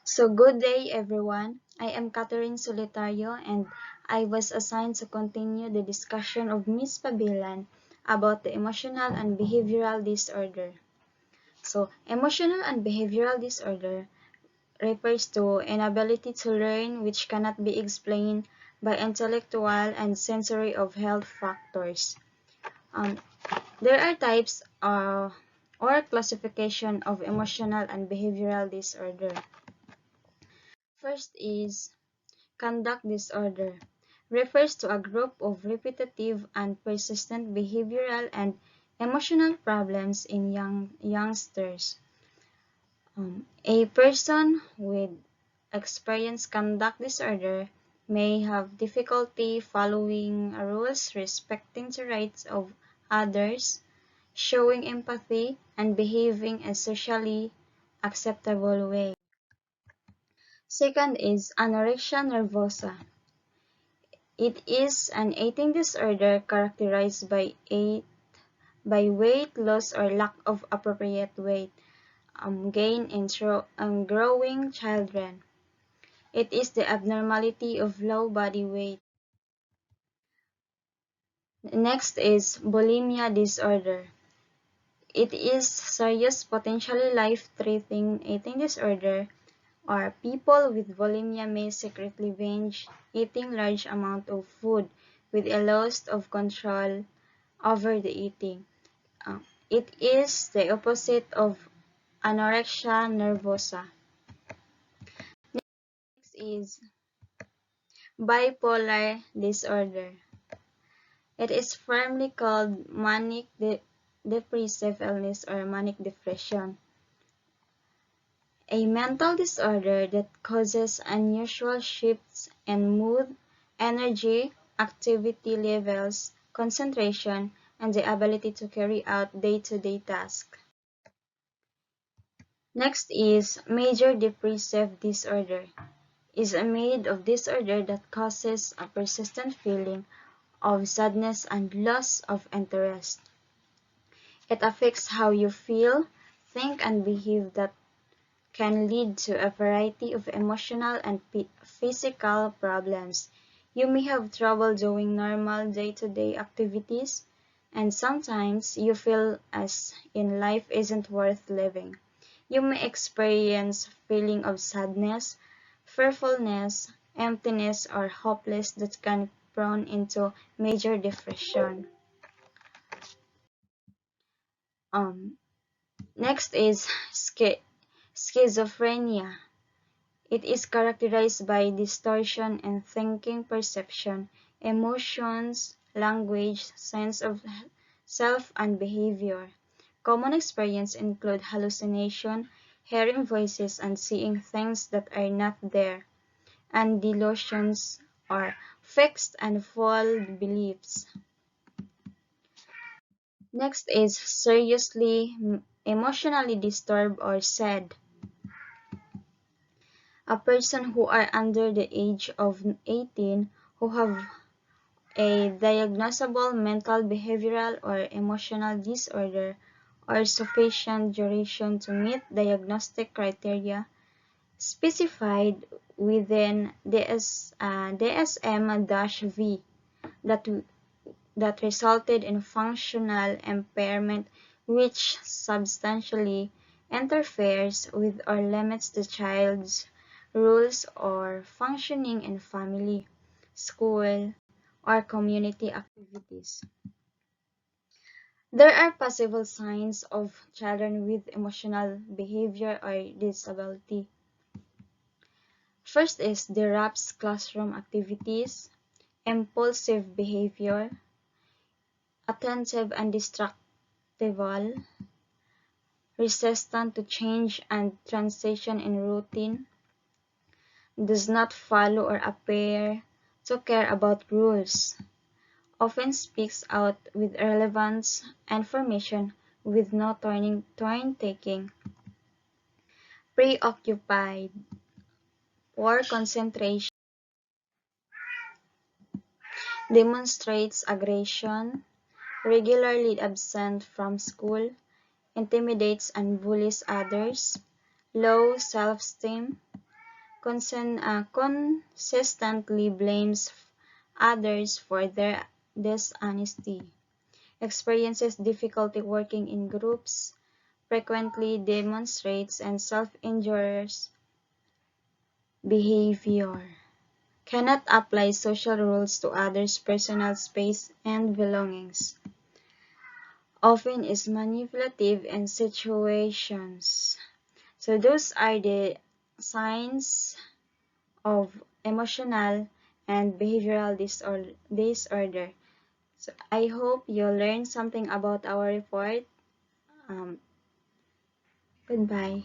So good day everyone. I am Catherine Solitario and I was assigned to continue the discussion of Ms. Pabilan about the emotional and behavioral disorder. So emotional and behavioral disorder refers to inability to learn which cannot be explained by intellectual and sensory of health factors. Um, there are types or classification of emotional and behavioral disorder. First is conduct disorder. Refers to a group of repetitive and persistent behavioral and emotional problems in youngsters. A person with experienced conduct disorder may have difficulty following rules, respecting the rights of others, showing empathy, and behaving in a socially acceptable way. Second is anorexia nervosa. It is an eating disorder characterized by weight loss or lack of appropriate weight gain in growing children. It is the abnormality of low body weight. Next is bulimia disorder. It is serious, potentially life-threatening eating disorder, or people with bulimia may secretly binge eating large amount of food with a loss of control over the eating. It is the opposite of anorexia nervosa. Next is bipolar disorder. It is firmly called manic depressive illness or manic depression, a mental disorder that causes unusual shifts in mood, energy, activity levels, concentration, and the ability to carry out day-to-day tasks. Next is major depressive disorder. Is a made of disorder that causes a persistent feeling of sadness and loss of interest. It affects how you feel, think, and behave that can lead to a variety of emotional and physical problems. You may have trouble doing normal day-to-day activities, and sometimes you feel as in life isn't worth living. You may experience feeling of sadness, fearfulness, emptiness, or hopeless that can prone into major depression. Next is schizophrenia. It is characterized by distortion in thinking, perception, emotions, language, sense of self, and behavior. Common experiences include hallucination, hearing voices and seeing things that are not there, and delusions or fixed and false beliefs. Next is seriously emotionally disturbed or sad. A person who are under the age of 18 who have a diagnosable mental, behavioral, or emotional disorder or sufficient duration to meet diagnostic criteria specified within DSM-V that resulted in functional impairment which substantially interferes with or limits the child's rules or functioning in family, school, or community activities. There are possible signs of children with emotional behavior or disability. First is disrupts classroom activities, impulsive behavior, attentive and distractible, resistant to change and transition in routine, does not follow or appear to care about rules, often speaks out with relevant information with no turn taking, preoccupied, poor concentration, demonstrates aggression, regularly absent from school, intimidates and bullies others, low self-esteem, consistently blames others for their dishonesty, experiences difficulty working in groups, frequently demonstrates and self-injurious behavior, cannot apply social rules to others' personal space and belongings, often is manipulative in situations. So those are the signs of emotional and behavioral disorder. So I hope you learned something about our report. Um, Goodbye.